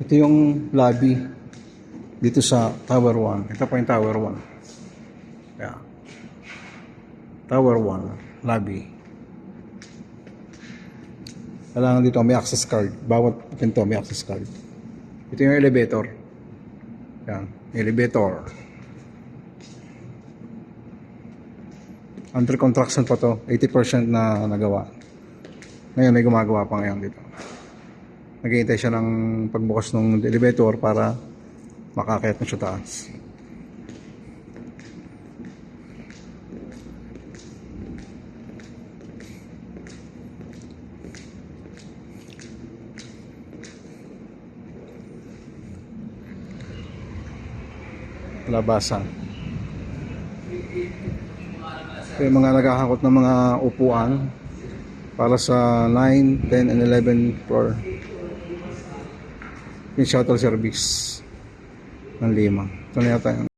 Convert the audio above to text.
Ito yung lobby dito sa Tower 1. Ito pa yung Tower 1. Yeah. Tower 1, lobby. Kailangan dito may access card. Bawat pinto may access card. Ito yung elevator. Yan, elevator. Under construction pa to. 80% na nagawa. Ngayon may gumagawa pa ngayon dito. Naghihintay siya ng pagbukas ng elevator para makakayat na siya taas. Labasan. Ito yung mga naghahakot ng mga upuan para sa 9, 10, and 11 floor. Yung shuttle service ng Lima. Ito na yata yung